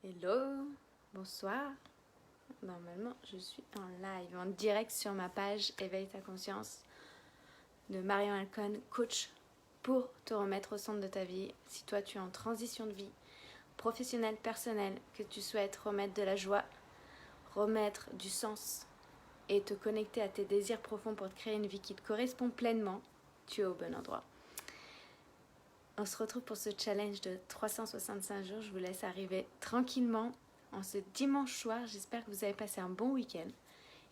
Hello, bonsoir. Normalement, je suis en live, en direct sur ma page Éveille ta conscience de Marion Alcon, coach pour te remettre au centre de ta vie. Si toi tu es en transition de vie, professionnelle, personnelle, que tu souhaites remettre de la joie, remettre du sens et te connecter à tes désirs profonds pour te créer une vie qui te correspond pleinement, tu es au bon endroit. On se retrouve pour ce challenge de 365 jours. Je vous laisse arriver tranquillement en ce dimanche soir. J'espère que vous avez passé un bon week-end.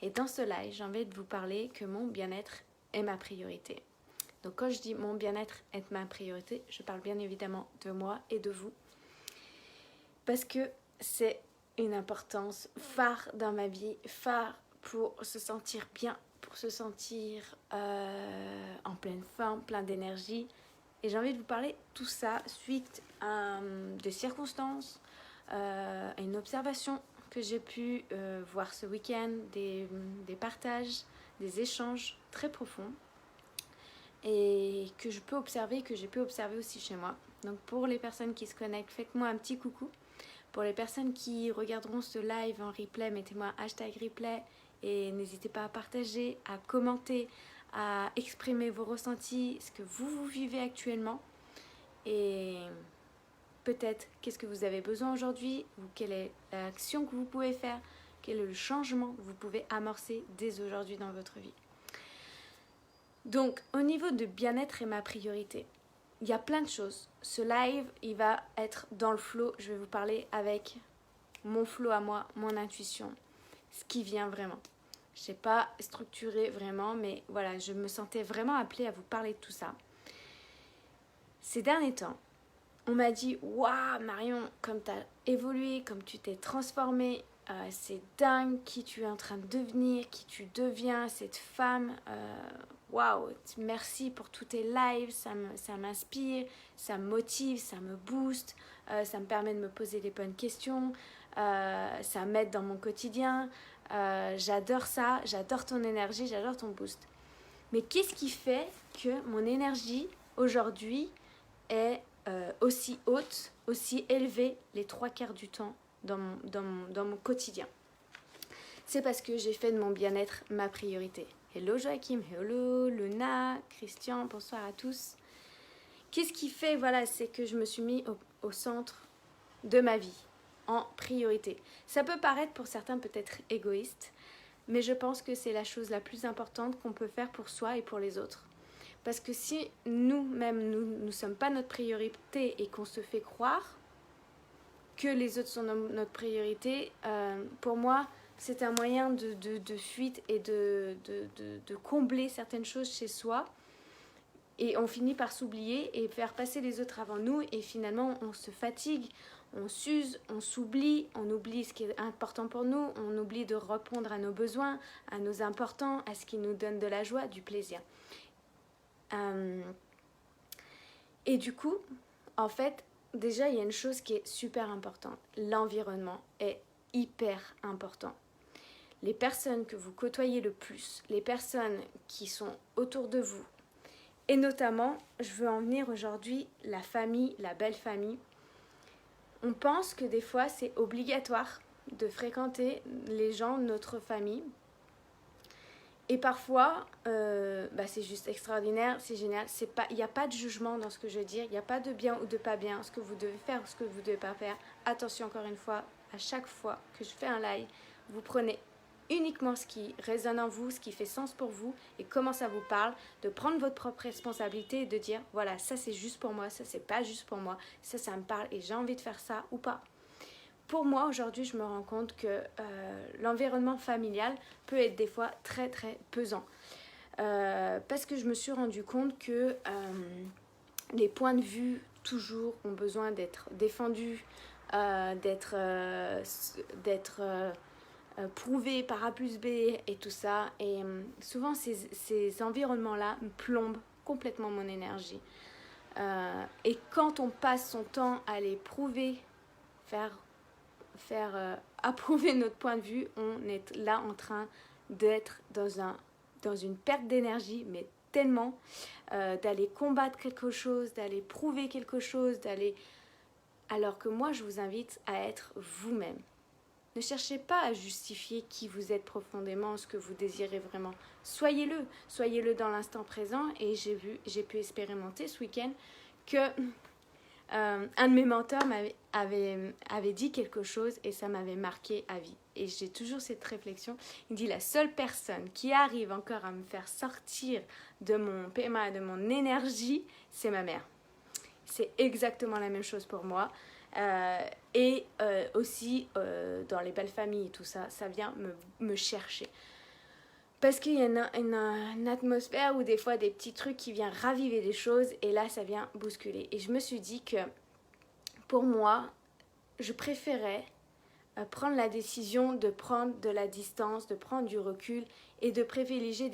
Et dans ce live, j'ai envie de vous parler que mon bien-être est ma priorité. Donc quand je dis mon bien-être est ma priorité, je parle bien évidemment de moi et de vous. Parce que c'est une importance phare dans ma vie, phare pour se sentir bien, pour se sentir en pleine forme, plein d'énergie. Et j'ai envie de vous parler tout ça suite à des circonstances, à une observation que j'ai pu voir ce week-end, des partages, des échanges très profonds et que je peux observer, que j'ai pu observer aussi chez moi. Donc pour les personnes qui se connectent, faites-moi un petit coucou. Pour les personnes qui regarderont ce live en replay, mettez-moi #replay et n'hésitez pas à partager, à commenter, à exprimer vos ressentis, ce que vous vivez actuellement et peut-être qu'est-ce que vous avez besoin aujourd'hui ou quelle est l'action que vous pouvez faire, quel est le changement que vous pouvez amorcer dès aujourd'hui dans votre vie. Donc au niveau de bien-être et ma priorité, il y a plein de choses. Ce live, il va être dans le flow. Je vais vous parler avec mon flow à moi, mon intuition, ce qui vient vraiment. Je n'ai pas structuré vraiment, mais voilà, je me sentais vraiment appelée à vous parler de tout ça. Ces derniers temps, on m'a dit « Waouh Marion, comme tu as évolué, comme tu t'es transformée, c'est dingue qui tu es en train de devenir, qui tu deviens, cette femme. Waouh, merci pour tous tes lives, ça m'inspire, ça me motive, ça me booste, ça me permet de me poser les bonnes questions, ça m'aide dans mon quotidien. J'adore ça, j'adore ton énergie, j'adore ton boost. Mais qu'est-ce qui fait que mon énergie aujourd'hui est aussi haute, aussi élevée les 3/4 du temps dans mon quotidien? C'est parce que j'ai fait de mon bien-être ma priorité. Hello Joachim, hello Luna, Christian, bonsoir à tous. Qu'est-ce qui fait, voilà, c'est que je me suis mis au centre de ma vie, en priorité. Ça peut paraître pour certains peut-être égoïste, mais je pense que c'est la chose la plus importante qu'on peut faire pour soi et pour les autres. Parce que si nous-mêmes, nous ne sommes pas notre priorité et qu'on se fait croire que les autres sont notre priorité, pour moi, c'est un moyen de fuite et de combler certaines choses chez soi. Et on finit par s'oublier et faire passer les autres avant nous. Et finalement, on se fatigue, on s'use, on s'oublie, on oublie ce qui est important pour nous, on oublie de répondre à nos besoins, à nos importants, à ce qui nous donne de la joie, du plaisir. Et du coup, en fait, déjà, il y a une chose qui est super importante. L'environnement est hyper important. Les personnes que vous côtoyez le plus, les personnes qui sont autour de vous, et notamment, je veux en venir aujourd'hui, la famille, la belle famille. On pense que des fois, c'est obligatoire de fréquenter les gens de notre famille. Et parfois, c'est juste extraordinaire, c'est génial. Il n'y a pas de jugement dans ce que je veux dire, il n'y a pas de bien ou de pas bien, ce que vous devez faire ou ce que vous ne devez pas faire. Attention, encore une fois, à chaque fois que je fais un live, vous prenez uniquement ce qui résonne en vous, ce qui fait sens pour vous et comment ça vous parle, de prendre votre propre responsabilité et de dire voilà, ça c'est juste pour moi, ça c'est pas juste pour moi, ça me parle et j'ai envie de faire ça ou pas. Pour moi, aujourd'hui, je me rends compte que l'environnement familial peut être des fois très très pesant. Parce que je me suis rendu compte que les points de vue toujours ont besoin d'être défendus, d'être prouvés par A plus B et tout ça. Et souvent, ces environnements-là me plombent complètement mon énergie. Et quand on passe son temps à les prouver, faire approuver notre point de vue, on est là en train d'être dans une perte d'énergie, mais tellement d'aller combattre quelque chose, d'aller prouver quelque chose, d'aller Alors que moi, je vous invite à être vous-même. Ne cherchez pas à justifier qui vous êtes profondément, ce que vous désirez vraiment. Soyez-le dans l'instant présent. Et j'ai pu expérimenter ce week-end que un de mes mentors avait dit quelque chose et ça m'avait marqué à vie. Et j'ai toujours cette réflexion. Il dit, la seule personne qui arrive encore à me faire sortir de mon PMA, de mon énergie, c'est ma mère. C'est exactement la même chose pour moi. Et aussi dans les belles familles et tout ça, ça vient me chercher. Parce qu'il y a une atmosphère où des fois des petits trucs qui viennent raviver des choses et là ça vient bousculer. Et je me suis dit que pour moi, je préférais prendre la décision de prendre de la distance, de prendre du recul et de privilégier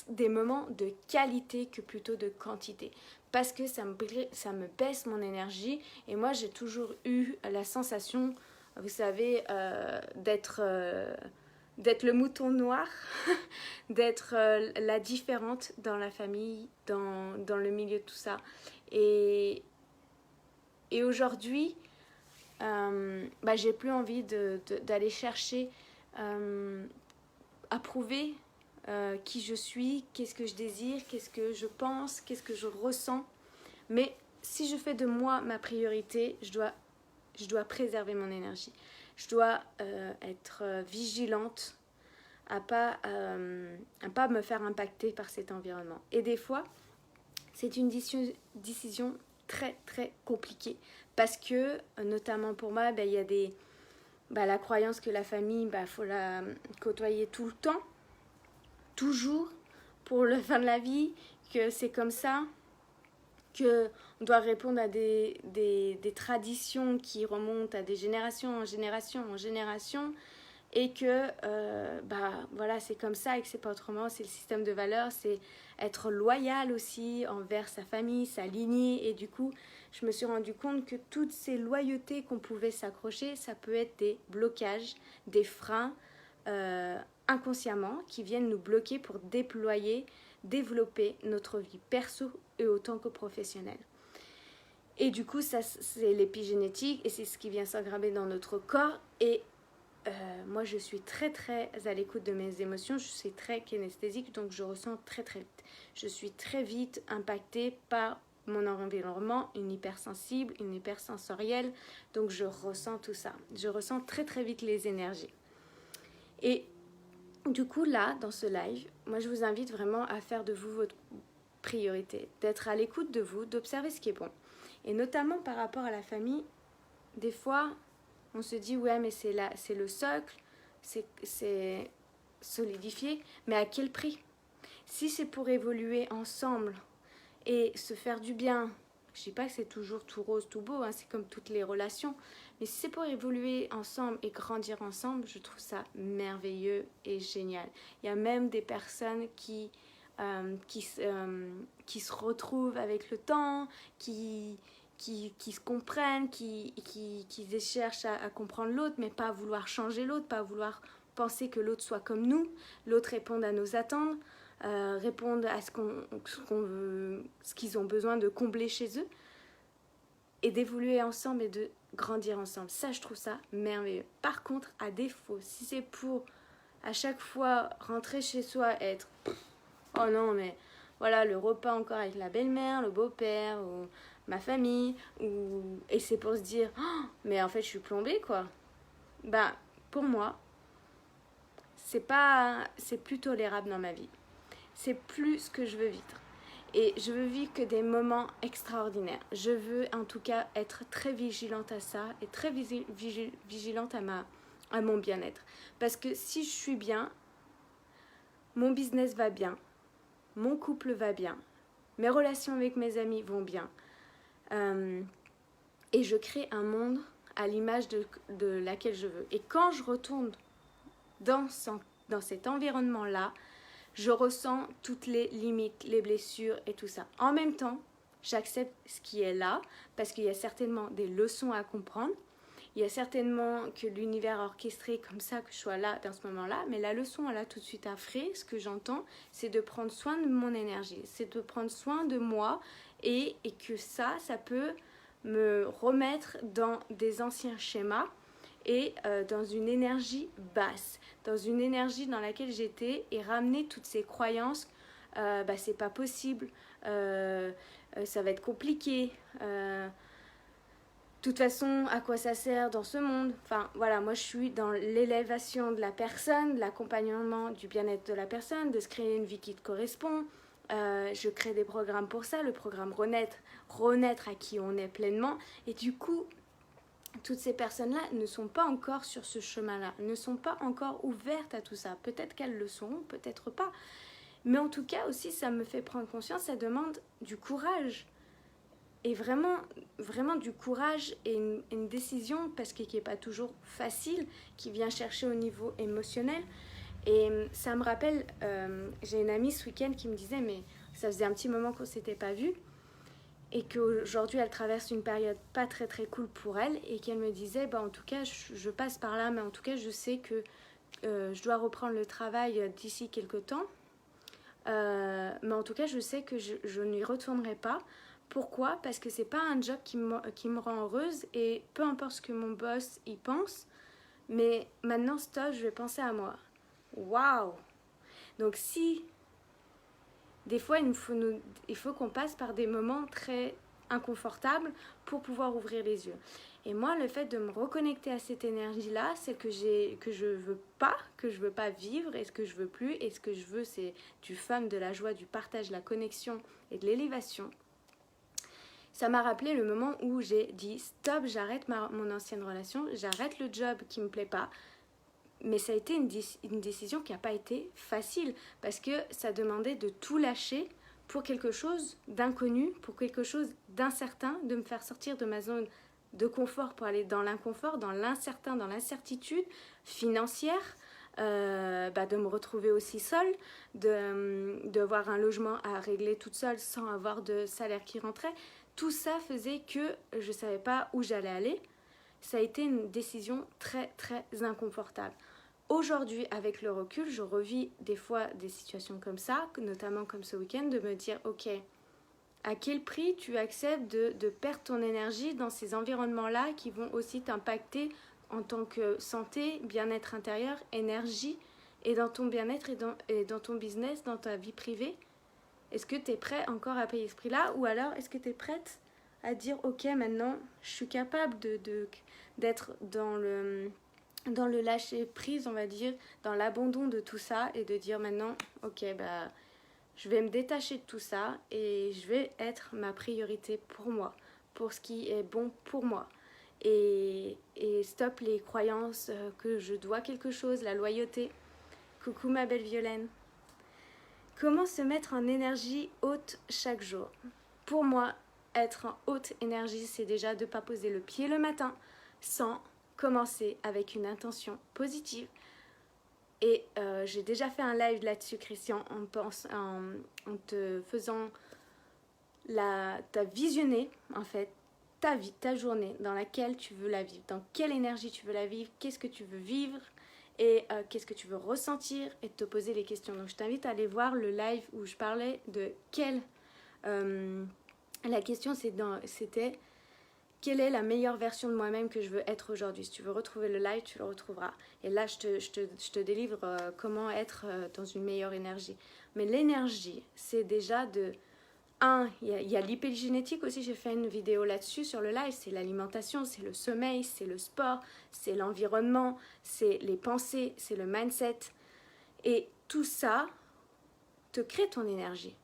des moments de qualité que plutôt de quantité. Parce que ça me baisse mon énergie et moi j'ai toujours eu la sensation, vous savez, d'être le mouton noir, d'être la différente dans la famille, dans le milieu de tout ça. Et aujourd'hui, j'ai plus envie d'aller chercher à prouver qui je suis, qu'est-ce que je désire, qu'est-ce que je pense, qu'est-ce que je ressens. Mais si je fais de moi ma priorité, je dois préserver mon énergie. Je dois être vigilante à pas me faire impacter par cet environnement. Et des fois, c'est une décision très très compliquée parce que, notamment pour moi, il y a la croyance que la famille, faut la côtoyer tout le temps, toujours, pour la fin de la vie, que c'est comme ça, qu'on doit répondre à des traditions qui remontent à des générations en génération, et que c'est comme ça et que c'est pas autrement, c'est le système de valeurs, c'est être loyal aussi envers sa famille, sa lignée. Et du coup, je me suis rendu compte que toutes ces loyautés qu'on pouvait s'accrocher, ça peut être des blocages, des freins inconsciemment qui viennent nous bloquer pour développer notre vie perso et autant que professionnelle. Et du coup, ça, c'est l'épigénétique et c'est ce qui vient s'aggraver dans notre corps. Et moi, je suis très très à l'écoute de mes émotions, je suis très kinesthésique, donc je ressens très très vite. Je suis très vite impactée par mon environnement, une hypersensible, une hypersensorielle, donc je ressens tout ça. Je ressens très très vite les énergies. Et du coup, là, dans ce live, moi, je vous invite vraiment à faire de vous votre priorité, d'être à l'écoute de vous, d'observer ce qui est bon. Et notamment par rapport à la famille, des fois, on se dit, ouais, mais c'est le socle, c'est solidifié, mais à quel prix? Si c'est pour évoluer ensemble et se faire du bien, je ne dis pas que c'est toujours tout rose, tout beau, hein, c'est comme toutes les relations, mais si c'est pour évoluer ensemble et grandir ensemble, je trouve ça merveilleux et génial. Il y a même des personnes qui se retrouvent avec le temps, qui se comprennent, qui cherchent à comprendre l'autre, mais pas à vouloir changer l'autre, pas à vouloir penser que l'autre soit comme nous, l'autre réponde à nos attentes, réponde à ce qu'ils ont besoin de combler chez eux, et d'évoluer ensemble et de grandir ensemble. Ça, je trouve ça merveilleux. Par contre, à défaut, si c'est pour à chaque fois rentrer chez soi, être oh non, mais voilà, le repas encore avec la belle-mère, le beau-père, ou ma famille, et c'est pour se dire oh, mais en fait je suis plombée quoi. Pour moi, c'est plus tolérable dans ma vie. C'est plus ce que je veux vivre. Et je veux vivre que des moments extraordinaires. Je veux en tout cas être très vigilante à ça et très vigilante à mon bien-être. Parce que si je suis bien, mon business va bien, mon couple va bien, mes relations avec mes amis vont bien. Et je crée un monde à l'image de laquelle je veux. Et quand je retourne dans cet environnement-là, je ressens toutes les limites, les blessures et tout ça. En même temps, j'accepte ce qui est là, parce qu'il y a certainement des leçons à comprendre. Il y a certainement que l'univers a orchestré comme ça que je sois là dans ce moment-là, mais la leçon, elle a tout de suite à frais. Ce que j'entends, c'est de prendre soin de mon énergie, c'est de prendre soin de moi et que ça peut me remettre dans des anciens schémas et dans une énergie basse, dans une énergie dans laquelle j'étais et ramener toutes ces croyances, c'est pas possible, ça va être compliqué, de toute façon, à quoi ça sert dans ce monde? Enfin, voilà, moi je suis dans l'élévation de la personne, l'accompagnement du bien-être de la personne, de se créer une vie qui te correspond. Je crée des programmes pour ça, le programme Renaître à qui on est pleinement. Et du coup, toutes ces personnes-là ne sont pas encore sur ce chemin-là, ne sont pas encore ouvertes à tout ça. Peut-être qu'elles le sont, peut-être pas. Mais en tout cas aussi, ça me fait prendre conscience, ça demande du courage. Et vraiment, vraiment du courage et une décision, parce que qui n'est pas toujours facile, qui vient chercher au niveau émotionnel. Et ça me rappelle, j'ai une amie ce week-end qui me disait, mais ça faisait un petit moment qu'on ne s'était pas vus, et qu'aujourd'hui elle traverse une période pas très très cool pour elle, et qu'elle me disait, en tout cas je passe par là, mais en tout cas je sais que je dois reprendre le travail d'ici quelques temps, mais en tout cas je sais que je n'y retournerai pas. Pourquoi? Parce que c'est pas un job qui me rend heureuse, et peu importe ce que mon boss y pense, mais maintenant stop, je vais penser à moi. Waouh! Donc si des fois il faut qu'on passe par des moments très inconfortables pour pouvoir ouvrir les yeux. Et moi, le fait de me reconnecter à cette énergie-là, c'est que je veux pas vivre, et ce que je veux plus, et ce que je veux, c'est du fun, de la joie, du partage, de la connexion et de l'élévation. Ça m'a rappelé le moment où j'ai dit stop, j'arrête mon ancienne relation, j'arrête le job qui me plaît pas. Mais ça a été une décision qui n'a pas été facile, parce que ça demandait de tout lâcher pour quelque chose d'inconnu, pour quelque chose d'incertain, de me faire sortir de ma zone de confort pour aller dans l'inconfort, dans l'incertain, dans l'incertitude financière, de me retrouver aussi seule, d'avoir un logement à régler toute seule sans avoir de salaire qui rentrait. Tout ça faisait que je ne savais pas où j'allais aller. Ça a été une décision très très inconfortable. Aujourd'hui, avec le recul, je revis des fois des situations comme ça, notamment comme ce week-end, de me dire, ok, à quel prix tu acceptes de perdre ton énergie dans ces environnements-là qui vont aussi t'impacter en tant que santé, bien-être intérieur, énergie, et dans ton bien-être et dans ton business, dans ta vie privée? Est-ce que tu es prêt encore à payer ce prix-là, ou alors est-ce que tu es prête à dire, ok, maintenant, je suis capable d'être dans le lâcher prise, on va dire, dans l'abandon de tout ça, et de dire maintenant, ok, je vais me détacher de tout ça et je vais être ma priorité pour moi, pour ce qui est bon pour moi. Et stop les croyances que je dois quelque chose, la loyauté. Coucou ma belle Violaine. Comment se mettre en énergie haute chaque jour? Pour moi, être en haute énergie, c'est déjà de ne pas poser le pied le matin sans commencer avec une intention positive. Et j'ai déjà fait un live là-dessus, Christian, en te faisant t'as visionné en fait ta vie, ta journée, dans laquelle tu veux la vivre, dans quelle énergie tu veux la vivre, qu'est-ce que tu veux vivre, et qu'est-ce que tu veux ressentir, et de te poser les questions. Donc je t'invite à aller voir le live où je parlais de la question c'était quelle est la meilleure version de moi-même que je veux être aujourd'hui. Si tu veux retrouver le live, tu le retrouveras. Et là, je te délivre comment être dans une meilleure énergie. Mais l'énergie, c'est déjà il y a l'épigénétique aussi, j'ai fait une vidéo là-dessus sur le live, c'est l'alimentation, c'est le sommeil, c'est le sport, c'est l'environnement, c'est les pensées, c'est le mindset. Et tout ça te crée ton énergie.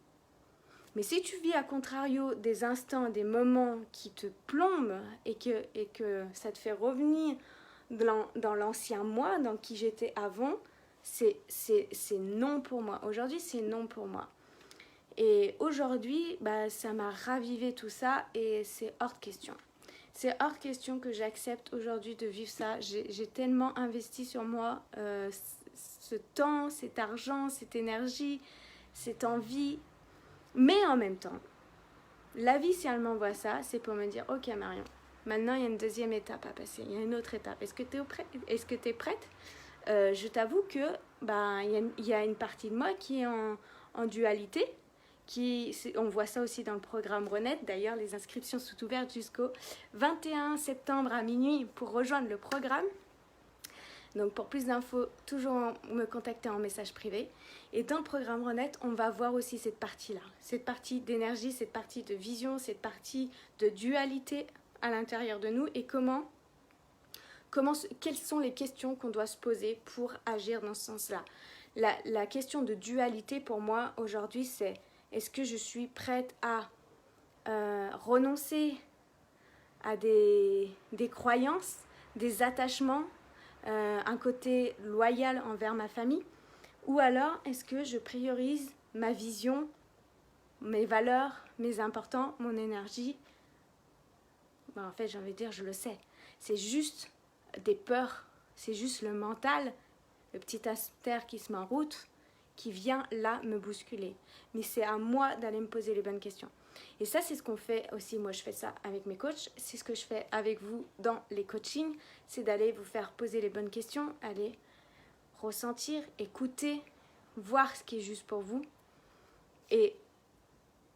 Mais si tu vis à contrario des instants, des moments qui te plombent, et que ça te fait revenir dans l'ancien moi, dans qui j'étais avant, c'est non pour moi. Aujourd'hui, c'est non pour moi. Et aujourd'hui, ça m'a ravivé tout ça, et c'est hors de question. C'est hors de question que j'accepte aujourd'hui de vivre ça. J'ai tellement investi sur moi, ce temps, cet argent, cette énergie, cette envie. Mais en même temps, la vie, si elle m'envoie ça, c'est pour me dire, ok Marion, maintenant il y a une deuxième étape à passer, il y a une autre étape. Est-ce que tu es prête? Je t'avoue que il y a une partie de moi qui est en dualité, On voit ça aussi dans le programme Renette. D'ailleurs, les inscriptions sont ouvertes jusqu'au 21 septembre à minuit pour rejoindre le programme. Donc pour plus d'infos, toujours me contacter en message privé. Et dans le programme Renette, on va voir aussi cette partie-là. Cette partie d'énergie, cette partie de vision, cette partie de dualité à l'intérieur de nous et quelles sont les questions qu'on doit se poser pour agir dans ce sens-là. La question de dualité pour moi aujourd'hui, c'est est-ce que je suis prête à renoncer à des croyances, des attachements, un côté loyal envers ma famille, ou alors est-ce que je priorise ma vision, mes valeurs, mes importants, mon énergie. En fait, j'ai envie de dire, je le sais. C'est juste des peurs, c'est juste le mental, le petit hamster qui se met en route, qui vient là me bousculer. Mais c'est à moi d'aller me poser les bonnes questions. Et ça, c'est ce qu'on fait aussi. Moi, je fais ça avec mes coachs. C'est ce que je fais avec vous dans les coachings. C'est d'aller vous faire poser les bonnes questions, aller ressentir, écouter, voir ce qui est juste pour vous et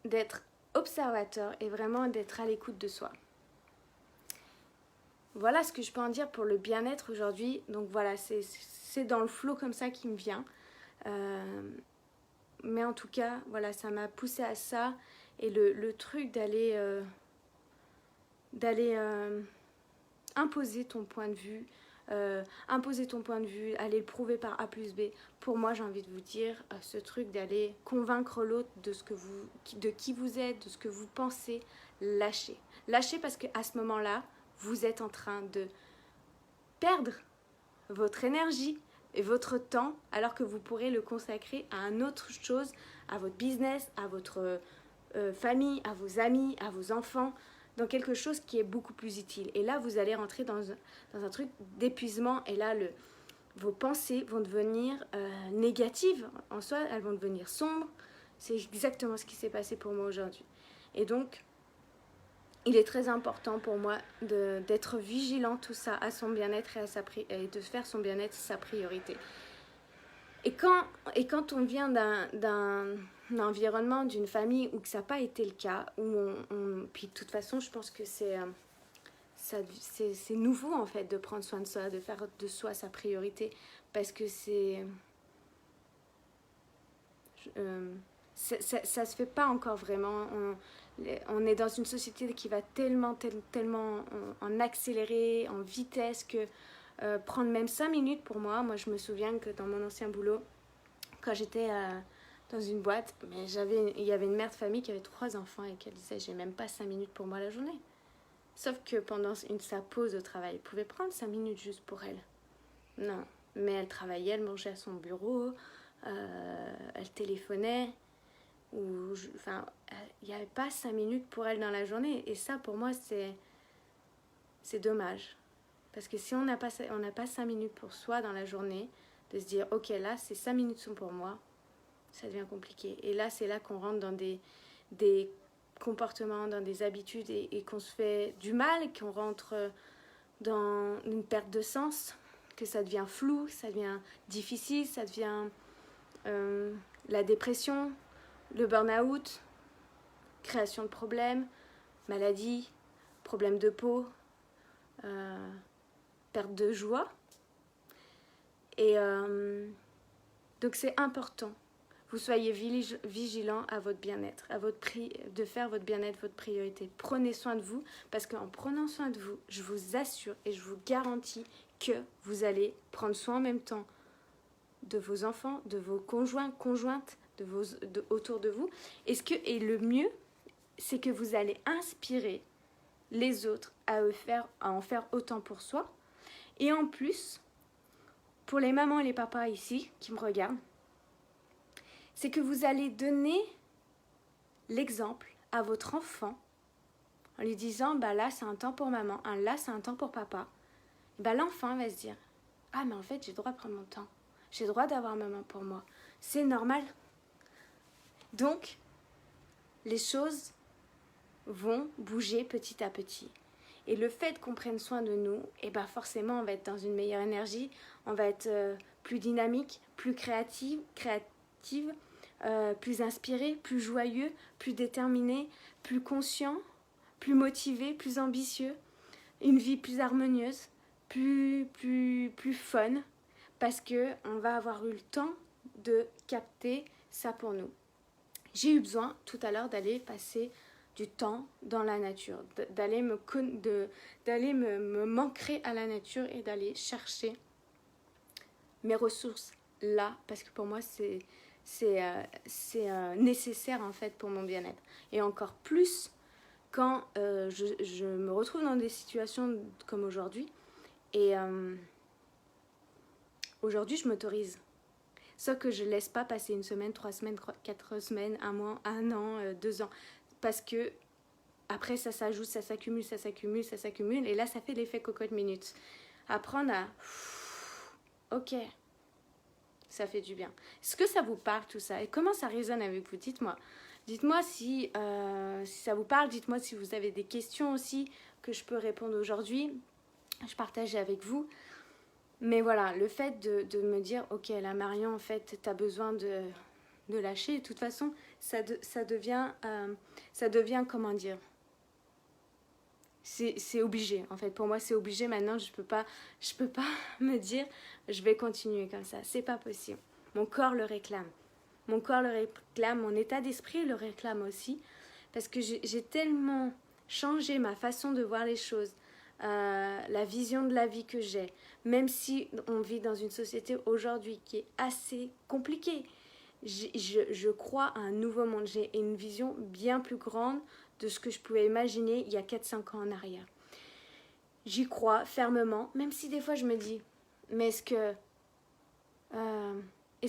d'être observateur et vraiment d'être à l'écoute de soi. Voilà ce que je peux en dire pour le bien-être aujourd'hui. Donc voilà, c'est dans le flow comme ça qui me vient. Mais en tout cas, voilà, ça m'a poussé à ça. Et le truc d'aller imposer ton point de vue, aller le prouver par A plus B. Pour moi, j'ai envie de vous dire, ce truc d'aller convaincre l'autre de qui vous êtes, de ce que vous pensez, lâchez. Lâchez parce qu'à ce moment-là, vous êtes en train de perdre votre énergie et votre temps alors que vous pourrez le consacrer à une autre chose, à votre business, à votre famille, à vos amis, à vos enfants, dans quelque chose qui est beaucoup plus utile. Et là, vous allez rentrer dans un truc d'épuisement et là, vos pensées vont devenir négatives en soi, elles vont devenir sombres. C'est exactement ce qui s'est passé pour moi aujourd'hui. Et donc, il est très important pour moi d'être vigilant tout ça à son bien-être et de faire son bien-être sa priorité. Et quand on vient d'un environnement, d'une famille où que ça n'a pas été le cas, puis de toute façon, je pense que c'est nouveau en fait de prendre soin de soi, de faire de soi sa priorité, parce que ça se fait pas encore vraiment. On est dans une société qui va tellement en accéléré, en vitesse, que prendre même 5 minutes pour moi je me souviens que dans mon ancien boulot, quand j'étais dans une boîte, mais il y avait une mère de famille qui avait 3 enfants et qui disait j'ai même pas 5 minutes pour moi la journée. Sauf que pendant sa pause au travail, elle pouvait prendre 5 minutes juste pour elle. Non, mais elle travaillait, elle mangeait à son bureau, elle téléphonait, il n'y avait pas 5 minutes pour elle dans la journée. Et ça, pour moi, c'est dommage. Parce que si on n'a pas 5 minutes pour soi dans la journée, de se dire, ok, là, ces 5 minutes sont pour moi, ça devient compliqué. Et là, c'est là qu'on rentre dans des comportements, dans des habitudes et qu'on se fait du mal, qu'on rentre dans une perte de sens, que ça devient flou, ça devient difficile, ça devient la dépression, le burn-out, création de problèmes, maladie, problèmes de peau, perte de joie. Et donc c'est important. Vous soyez vigilant à votre bien-être, de faire votre bien-être votre priorité. Prenez soin de vous, parce qu'en prenant soin de vous, je vous assure et je vous garantis que vous allez prendre soin en même temps de vos enfants, de vos conjoints, conjointes, autour de vous. Et le mieux, c'est que vous allez inspirer les autres à en faire autant pour soi. Et en plus, pour les mamans et les papas ici qui me regardent, c'est que vous allez donner l'exemple à votre enfant en lui disant là c'est un temps pour maman, là c'est un temps pour papa. L'enfant va se dire mais en fait j'ai le droit de prendre mon temps, j'ai le droit d'avoir maman pour moi, c'est normal. Donc les choses vont bouger petit à petit. Et le fait qu'on prenne soin de nous, forcément on va être dans une meilleure énergie, on va être plus dynamique, plus créative, plus inspiré, plus joyeux, plus déterminé, plus conscient, plus motivé, plus ambitieux, une vie plus harmonieuse, plus fun, parce qu'on va avoir eu le temps de capter ça pour nous. J'ai eu besoin tout à l'heure d'aller passer du temps dans la nature, d'aller me m'ancrer à la nature et d'aller chercher mes ressources là, parce que pour moi c'est nécessaire en fait pour mon bien-être. Et encore plus quand je me retrouve dans des situations comme aujourd'hui. Et aujourd'hui je m'autorise. Sauf que je ne laisse pas passer 1 semaine, 3 semaines, 4 semaines, 1 mois, 1 an, 2 ans. Parce que après ça s'ajoute, ça s'accumule, ça s'accumule, ça s'accumule. Et là ça fait l'effet cocotte minute. Apprendre à... Ok, ça fait du bien. Est-ce que ça vous parle tout ça? Et comment ça résonne avec vous? Dites-moi. Dites-moi si ça vous parle. Dites-moi si vous avez des questions aussi que je peux répondre aujourd'hui. Je partage avec vous. Mais voilà, le fait de me dire, ok, là Marion, en fait, tu as besoin de lâcher. De toute façon, ça devient, comment dire, c'est obligé. En fait, pour moi, c'est obligé. Maintenant, je peux pas me dire, je vais continuer comme ça. C'est pas possible. Mon corps le réclame. Mon corps le réclame, mon état d'esprit le réclame aussi. Parce que j'ai tellement changé ma façon de voir les choses. La vision de la vie que j'ai, même si on vit dans une société aujourd'hui qui est assez compliquée, je crois à un nouveau monde. J'ai une vision bien plus grande de ce que je pouvais imaginer il y a 4-5 ans en arrière. J'y crois fermement, même si des fois je me dis, mais est-ce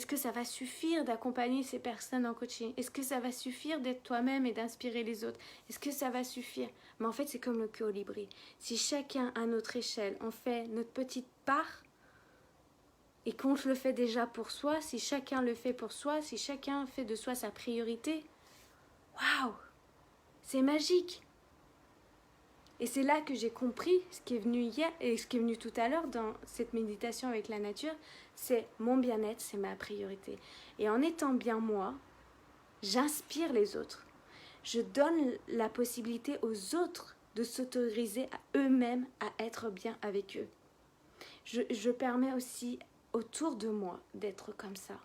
que ça va suffire d'accompagner ces personnes en coaching? Est-ce que ça va suffire d'être toi-même et d'inspirer les autres? Est-ce que ça va suffire? Mais en fait, c'est comme le colibri. Si chacun à notre échelle, on fait notre petite part et qu'on le fait déjà pour soi, si chacun le fait pour soi, si chacun fait de soi sa priorité, waouh, c'est magique. Et c'est là que j'ai compris ce qui est venu hier et ce qui est venu tout à l'heure dans cette méditation avec la nature, c'est mon bien-être, c'est ma priorité. Et en étant bien moi, j'inspire les autres. Je donne la possibilité aux autres de s'autoriser à eux-mêmes à être bien avec eux. Je permets aussi autour de moi d'être comme ça.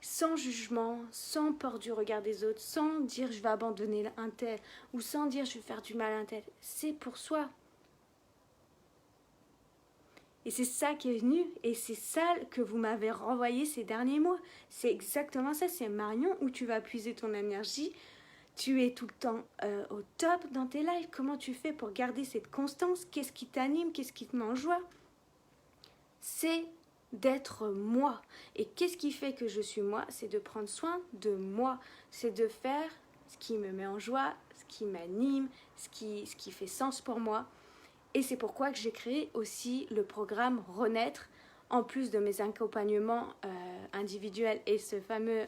Sans jugement, sans peur du regard des autres, sans dire je vais abandonner un tel, ou sans dire je vais faire du mal à un tel. C'est pour soi. Et c'est ça qui est venu, et c'est ça que vous m'avez renvoyé ces derniers mois. C'est exactement ça, c'est Marion, où tu vas puiser ton énergie. Tu es tout le temps au top dans tes lives. Comment tu fais pour garder cette constance? Qu'est-ce qui t'anime? Qu'est-ce qui te met en joie? C'est d'être moi. Et qu'est-ce qui fait que je suis moi? C'est de prendre soin de moi. C'est de faire ce qui me met en joie, ce qui m'anime, ce qui fait sens pour moi. Et c'est pourquoi que j'ai créé aussi le programme Renaître, en plus de mes accompagnements individuels et ce fameux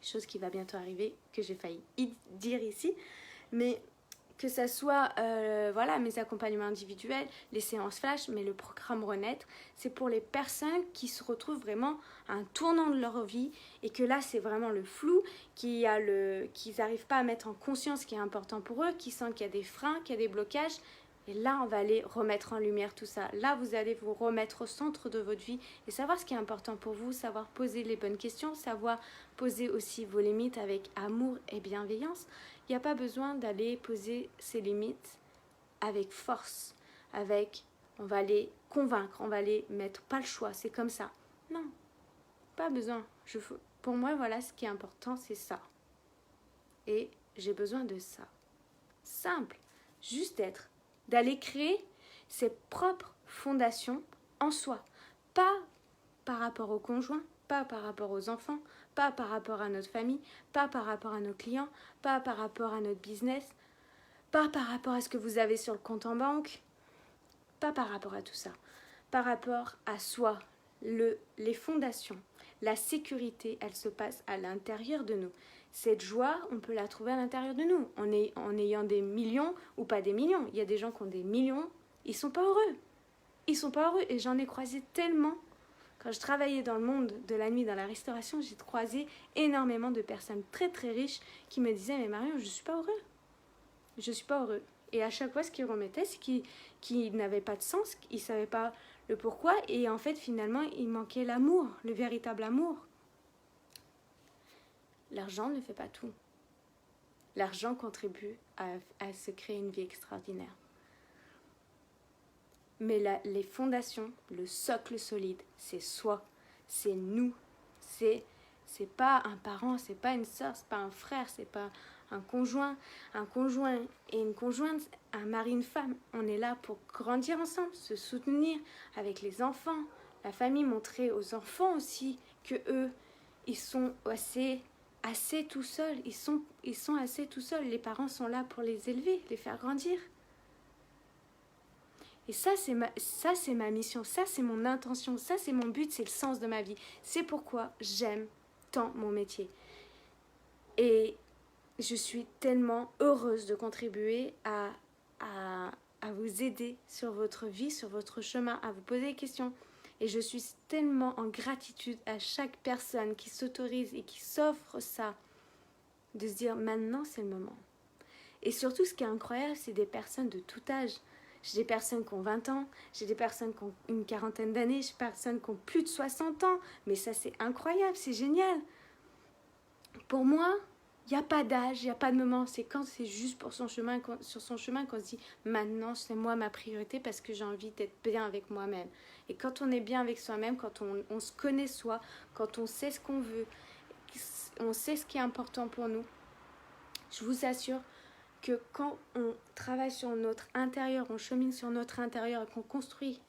chose qui va bientôt arriver, que j'ai failli dire ici, mais que ça soit voilà, mes accompagnements individuels, les séances flash, mais le programme Renaître, c'est pour les personnes qui se retrouvent vraiment à un tournant de leur vie et que là c'est vraiment le flou, qu'ils n'arrivent pas à mettre en conscience ce qui est important pour eux, qui sentent qu'il y a des freins, qu'il y a des blocages. Et là, on va aller remettre en lumière tout ça. Là, vous allez vous remettre au centre de votre vie et savoir ce qui est important pour vous, savoir poser les bonnes questions, savoir poser aussi vos limites avec amour et bienveillance. Il n'y a pas besoin d'aller poser ses limites avec force, on va les convaincre, on va les mettre, pas le choix, c'est comme ça. Non, pas besoin. Pour moi, voilà, ce qui est important, c'est ça. Et j'ai besoin de ça. Simple, juste d'aller créer ses propres fondations en soi. Pas par rapport au conjoint, pas par rapport aux enfants, pas par rapport à notre famille, pas par rapport à nos clients, pas par rapport à notre business, pas par rapport à ce que vous avez sur le compte en banque, pas par rapport à tout ça. Par rapport à soi, les fondations, la sécurité, elle se passe à l'intérieur de nous. Cette joie, on peut la trouver à l'intérieur de nous, en ayant des millions ou pas des millions. Il y a des gens qui ont des millions, ils sont pas heureux. Ils sont pas heureux et j'en ai croisé tellement Quand je travaillais dans le monde de la nuit, dans la restauration, j'ai croisé énormément de personnes très très riches qui me disaient « Mais Marion, je ne suis pas heureux. Je ne suis pas heureux. » Et à chaque fois, ce qu'ils remettaient, c'est qu'ils n'avaient pas de sens, ils ne savaient pas le pourquoi. Et en fait, finalement, il manquait l'amour, le véritable amour. L'argent ne fait pas tout. L'argent contribue à se créer une vie extraordinaire. Mais les fondations, le socle solide, c'est soi, c'est nous. C'est pas un parent, c'est pas une soeur, c'est pas un frère, c'est pas un conjoint et une conjointe, un mari, une femme. On est là pour grandir ensemble, se soutenir avec les enfants, la famille, montrer aux enfants aussi que eux, ils sont assez tout seuls. Ils sont assez tout seuls. Les parents sont là pour les élever, les faire grandir. Et ça, c'est ma mission, ça, c'est mon intention, ça, c'est mon but, c'est le sens de ma vie. C'est pourquoi j'aime tant mon métier. Et je suis tellement heureuse de contribuer à vous aider sur votre vie, sur votre chemin, à vous poser des questions. Et je suis tellement en gratitude à chaque personne qui s'autorise et qui s'offre ça, de se dire maintenant c'est le moment. Et surtout, ce qui est incroyable, c'est des personnes de tout âge. J'ai des personnes qui ont 20 ans, j'ai des personnes qui ont une quarantaine d'années, j'ai des personnes qui ont plus de 60 ans. Mais ça, c'est incroyable, c'est génial. Pour moi, il n'y a pas d'âge, il n'y a pas de moment. C'est quand c'est juste pour son chemin, sur son chemin qu'on se dit maintenant, c'est moi ma priorité parce que j'ai envie d'être bien avec moi-même. Et quand on est bien avec soi-même, quand on se connaît soi, quand on sait ce qu'on veut, on sait ce qui est important pour nous, je vous assure que quand on travaille sur notre intérieur, on chemine sur notre intérieur et qu'on construit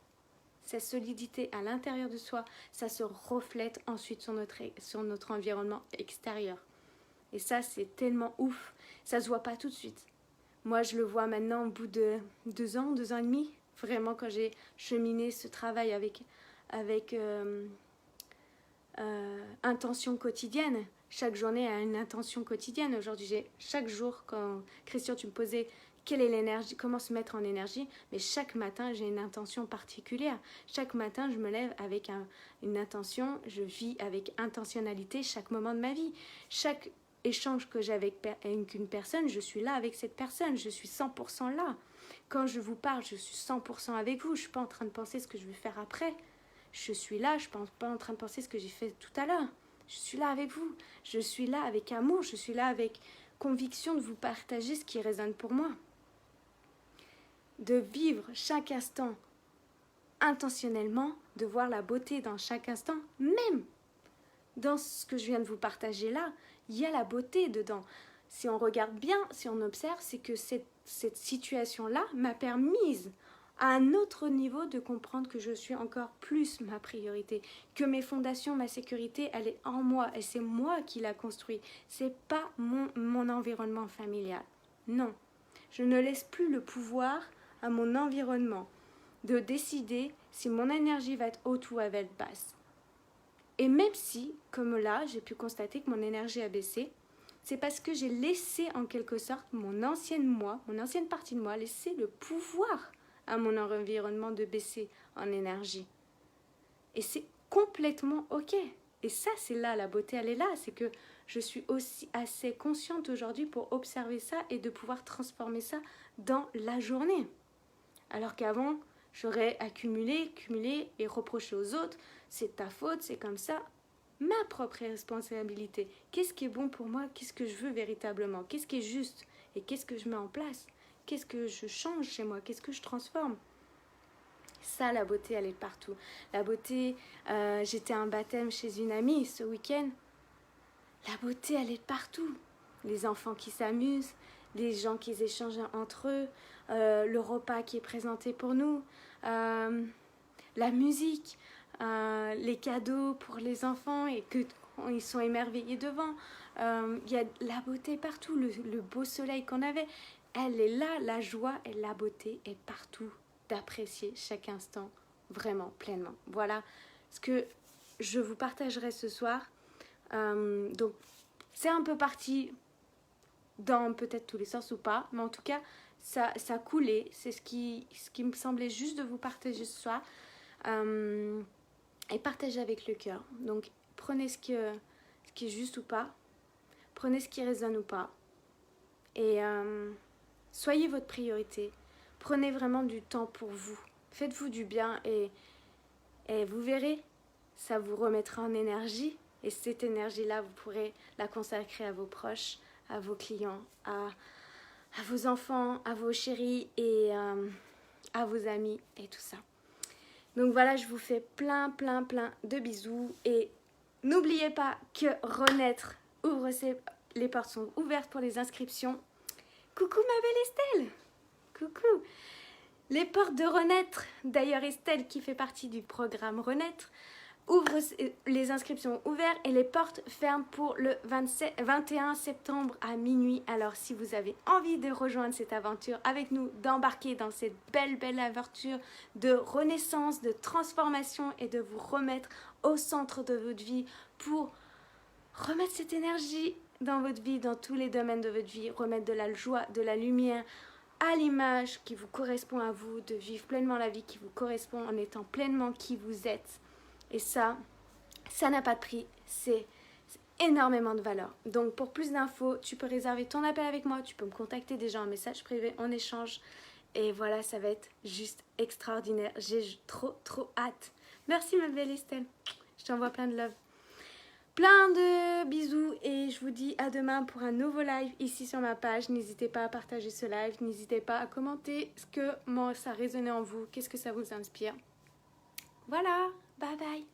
cette solidité à l'intérieur de soi, ça se reflète ensuite sur notre environnement extérieur. Et ça, c'est tellement ouf. Ça se voit pas tout de suite. Moi, je le vois maintenant au bout de 2 ans et demi. Vraiment, quand j'ai cheminé ce travail avec intention quotidienne. Chaque journée a une intention quotidienne. Aujourd'hui, chaque jour, quand Christian, tu me posais quelle est l'énergie, comment se mettre en énergie, mais chaque matin, j'ai une intention particulière. Chaque matin, je me lève avec une intention, je vis avec intentionnalité chaque moment de ma vie. Chaque échange que j'ai avec une personne, je suis là avec cette personne, je suis 100% là. Quand je vous parle, je suis 100% avec vous, je ne suis pas en train de penser ce que je vais faire après. Je suis là, je ne suis pas en train de penser ce que j'ai fait tout à l'heure. Je suis là avec vous, je suis là avec amour, je suis là avec conviction de vous partager ce qui résonne pour moi. De vivre chaque instant intentionnellement, de voir la beauté dans chaque instant, même dans ce que je viens de vous partager là, il y a la beauté dedans. Si on regarde bien, si on observe, c'est que cette situation-là m'a permise à un autre niveau de comprendre que je suis encore plus ma priorité, que mes fondations, ma sécurité, elle est en moi et c'est moi qui la construis. C'est pas mon environnement familial. Non, je ne laisse plus le pouvoir à mon environnement de décider si mon énergie va être haute ou elle va être basse. Et même si, comme là, j'ai pu constater que mon énergie a baissé, c'est parce que j'ai laissé en quelque sorte mon ancienne partie de moi, laisser le pouvoir à mon environnement de baisser en énergie. Et c'est complètement ok. Et ça, c'est là, la beauté, elle est là. C'est que je suis aussi assez consciente aujourd'hui pour observer ça et de pouvoir transformer ça dans la journée. Alors qu'avant, j'aurais accumulé et reproché aux autres. C'est ta faute, c'est comme ça. Ma propre responsabilité. Qu'est-ce qui est bon pour moi? Qu'est-ce que je veux véritablement? Qu'est-ce qui est juste? Et qu'est-ce que je mets en place? Qu'est-ce que je change chez moi? Qu'est-ce que je transforme? Ça, la beauté, elle est partout. La beauté, j'étais à un baptême chez une amie ce week-end. La beauté, elle est partout. Les enfants qui s'amusent, les gens qui échangent entre eux, le repas qui est présenté pour nous, la musique, les cadeaux pour les enfants et qu'ils sont émerveillés devant. Il y a la beauté partout, le beau soleil qu'on avait. Elle est là, la joie et la beauté est partout, d'apprécier chaque instant vraiment pleinement. Voilà ce que je vous partagerai ce soir. Donc c'est un peu parti dans peut-être tous les sens ou pas, mais en tout cas ça coulait. C'est ce qui me semblait juste de vous partager ce soir. et partagez avec le cœur. Donc prenez ce qui est juste ou pas, prenez ce qui résonne ou pas, et soyez votre priorité. Prenez vraiment du temps pour vous, faites-vous du bien, et vous verrez, ça vous remettra en énergie, et cette énergie-là, vous pourrez la consacrer à vos proches, à vos clients, à vos enfants, à vos chéris, et à vos amis, et tout ça. Donc voilà, je vous fais plein de bisous, et n'oubliez pas que Renaître ouvre les portes sont ouvertes pour les inscriptions. Coucou ma belle Estelle. Coucou. Les portes de Renaître, d'ailleurs Estelle qui fait partie du programme Renaître, ouvre les inscriptions ouvertes, et les portes ferment pour le 21 septembre à minuit. Alors si vous avez envie de rejoindre cette aventure avec nous, d'embarquer dans cette belle aventure de renaissance, de transformation, et de vous remettre au centre de votre vie pour remettre cette énergie dans votre vie, dans tous les domaines de votre vie, remettre de la joie, de la lumière à l'image qui vous correspond à vous, de vivre pleinement la vie qui vous correspond en étant pleinement qui vous êtes. Et ça n'a pas de prix, c'est énormément de valeur. Donc pour plus d'infos, tu peux réserver ton appel avec moi, tu peux me contacter déjà en message privé, on échange. Et voilà, ça va être juste extraordinaire. J'ai trop hâte. Merci ma belle Estelle. Je t'envoie plein de love. Plein de bisous, et je vous dis à demain pour un nouveau live ici sur ma page. N'hésitez pas à partager ce live, n'hésitez pas à commenter comment ça résonnait en vous, qu'est-ce que ça vous inspire. Voilà, bye bye.